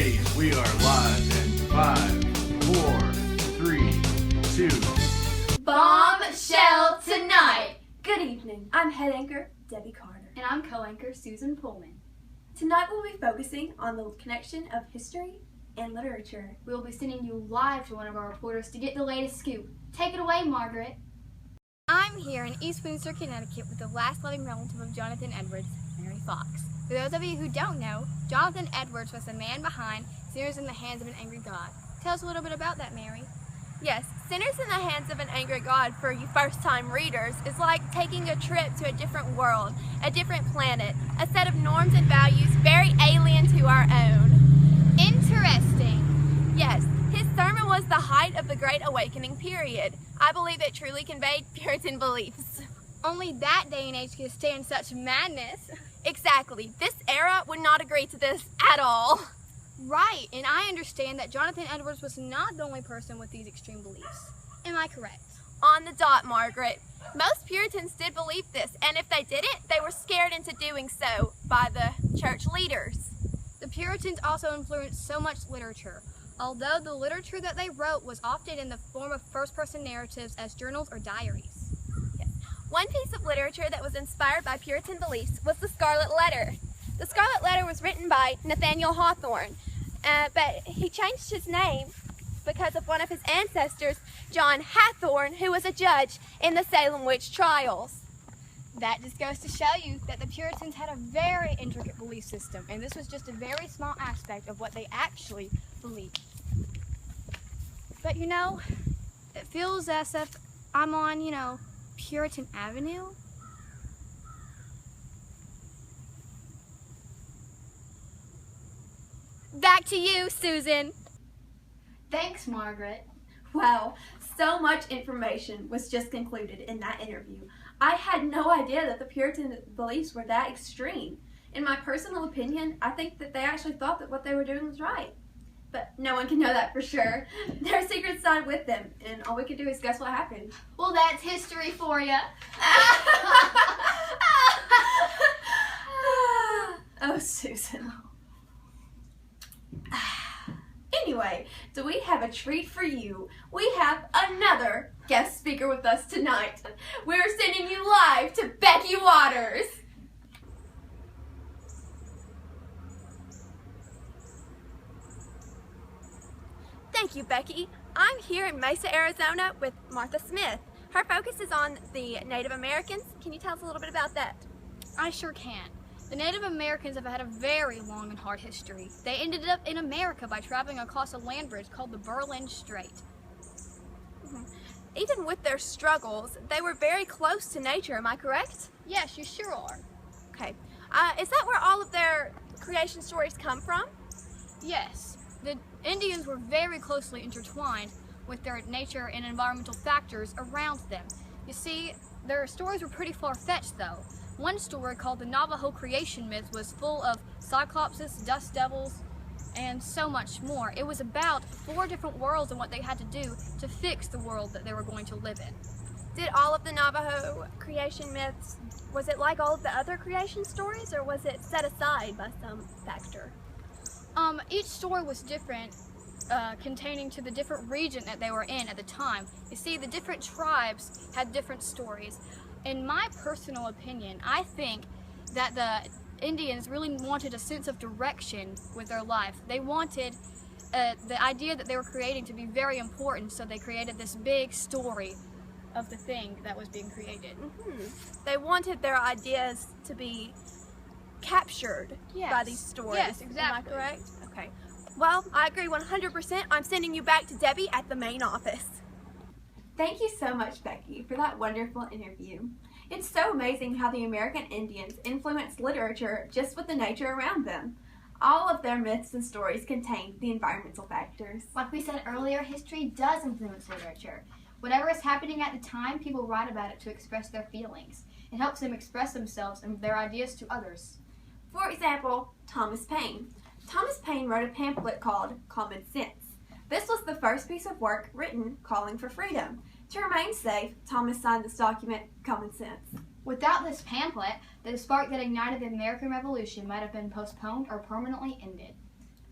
Okay, we are live in 5, 4, 3, 2. Bombshell tonight! Good evening. I'm head anchor Debbie Carter. And I'm co-anchor Susan Pullman. Tonight we'll be focusing on the connection of history and literature. We will be sending you live to one of our reporters to get the latest scoop. Take it away, Margaret. I'm here in East Windsor, Connecticut with the last living relative of Jonathan Edwards, Mary Fox. For those of you who don't know, Jonathan Edwards was the man behind Sinners in the Hands of an Angry God. Tell us a little bit about that, Mary. Yes, Sinners in the Hands of an Angry God for you first-time readers is like taking a trip to a different world, a different planet, a set of norms and values very alien to our own. Interesting. Yes, his sermon was the height of the Great Awakening period. I believe it truly conveyed Puritan beliefs. Only that day and age could stand such madness. Exactly. This era would not agree to this at all. Right, and I understand that Jonathan Edwards was not the only person with these extreme beliefs. Am I correct? On the dot, Margaret. Most Puritans did believe this, and if they didn't, they were scared into doing so by the church leaders. The Puritans also influenced so much literature, although the literature that they wrote was often in the form of first-person narratives as journals or diaries. One piece of literature that was inspired by Puritan beliefs was the Scarlet Letter. The Scarlet Letter was written by Nathaniel Hawthorne, but he changed his name because of one of his ancestors, John Hathorne, who was a judge in the Salem witch trials. That just goes to show you that the Puritans had a very intricate belief system, and this was just a very small aspect of what they actually believed. But you know, it feels as if I'm on, Puritan Avenue. Back to you, Susan. Thanks, Margaret. Wow, so much information was just concluded in that interview. I had no idea that the Puritan beliefs were that extreme. In my personal opinion, I think that they actually thought that what they were doing was right. But no one can know that for sure. Their secrets died with them, and all we can do is guess what happened. Well, that's history for you. Oh, Susan. Anyway, do we have a treat for you? We have another guest speaker with us tonight. We're sending you live to Becky Waters. Thank you, Becky. I'm here in Mesa, Arizona with Martha Smith. Her focus is on the Native Americans. Can you tell us a little bit about that? I sure can. The Native Americans have had a very long and hard history. They ended up in America by traveling across a land bridge called the Berlin Strait. Even with their struggles, they were very close to nature, am I correct? Yes, you sure are. Okay. Is that where all of their creation stories come from? Yes. The Indians were very closely intertwined with their nature and environmental factors around them. You see, their stories were pretty far-fetched though. One story called the Navajo creation myth was full of cyclopses, dust devils, and so much more. It was about 4 different worlds and what they had to do to fix the world that they were going to live in. Did all of the Navajo creation myths, was it like all of the other creation stories, or was it set aside by some factor? Each story was different, containing to the different region that they were in at the time. You see, the different tribes had different stories. In my personal opinion, I think that the Indians really wanted a sense of direction with their life. They wanted the idea that they were creating to be very important, so they created this big story of the thing that was being created. They wanted their ideas to be captured by these stories. Yes, exactly. Am I correct? Okay. Well, I agree 100%. I'm sending you back to Debbie at the main office. Thank you so much, Becky, for that wonderful interview. It's so amazing how the American Indians influenced literature just with the nature around them. All of their myths and stories contain the environmental factors. Like we said earlier, history does influence literature. Whatever is happening at the time, people write about it to express their feelings. It helps them express themselves and their ideas to others. For example, Thomas Paine. Thomas Paine wrote a pamphlet called Common Sense. This was the first piece of work written calling for freedom. To remain safe, Thomas signed this document, Common Sense. Without this pamphlet, the spark that ignited the American Revolution might have been postponed or permanently ended.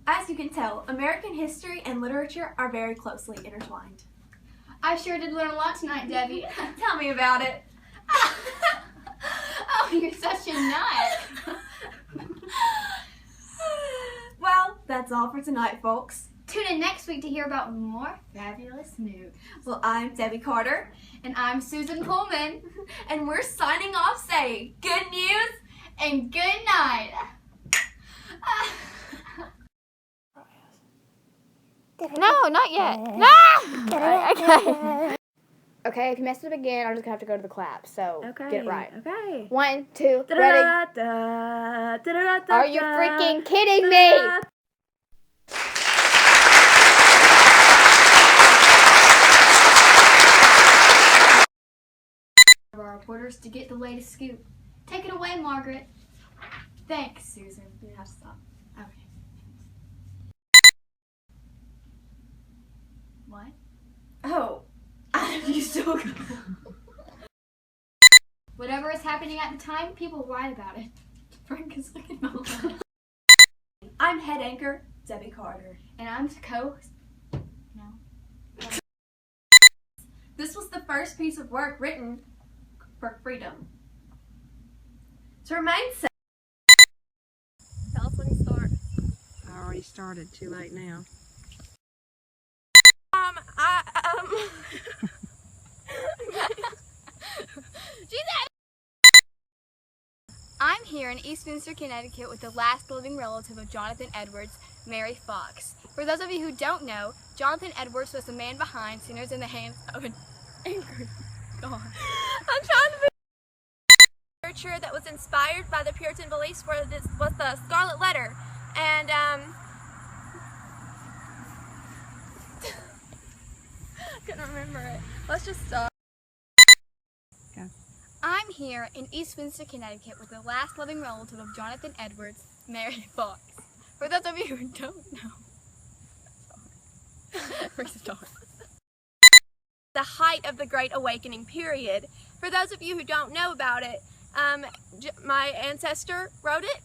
As you can tell, American history and literature are very closely intertwined. I sure did learn a lot tonight, Debbie. Tell me about it. Oh, you're such a nut. Well, that's all for tonight, folks. Tune in next week to hear about more fabulous news. Well, I'm Debbie Carter, And I'm Susan Pullman. and we're signing off saying good news. And good night. No, not yet. No! Okay. Okay, if you mess it up again, I'm just gonna have to go to the clap. So get it right. Okay. 1, 2, ready? Are you freaking kidding me? Our reporters to get the latest scoop. Take it away, Margaret. Thanks, Susan. You have to stop. Okay. What? Oh, you still go. Whatever is happening at the time, people write about it. Frank is looking over. I'm head anchor Debbie Carter. And I'm co-host. This was the first piece of work written for freedom. To remain safe. Tell us when you start. I already started. Too late now. I'm here in Eastminster, Connecticut with the last living relative of Jonathan Edwards, Mary Fox. For those of you who don't know, Jonathan Edwards was the man behind Sinners in the Hands of an Angry God. I'm trying to be literature that was inspired by the Puritan beliefs was the Scarlet Letter, and I couldn't remember it. Let's just stop. I'm here in Eastminster, Connecticut with the last living relative of Jonathan Edwards, Mary Fox. For those of you who don't know, restart. The height of the Great Awakening period. For those of you who don't know about it, my ancestor wrote it.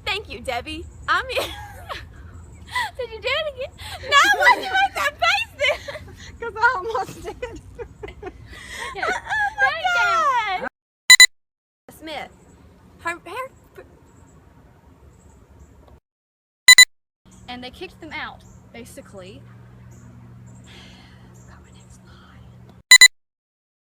Thank you, Debbie. I'm here. Did you do it again? No, why'd you make that face then? Because I almost did. Smith. Her And they kicked them out, basically.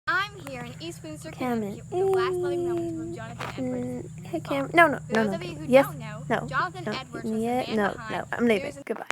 I'm here in Eastminster, Connecticut with the last living relative of Jonathan Edwards. Hey, Cam. No. For those of you who Yes. don't know, No. Jonathan No. Edwards was the Yeah. man No. behind No. I'm leaving. Sinners in- Goodbye.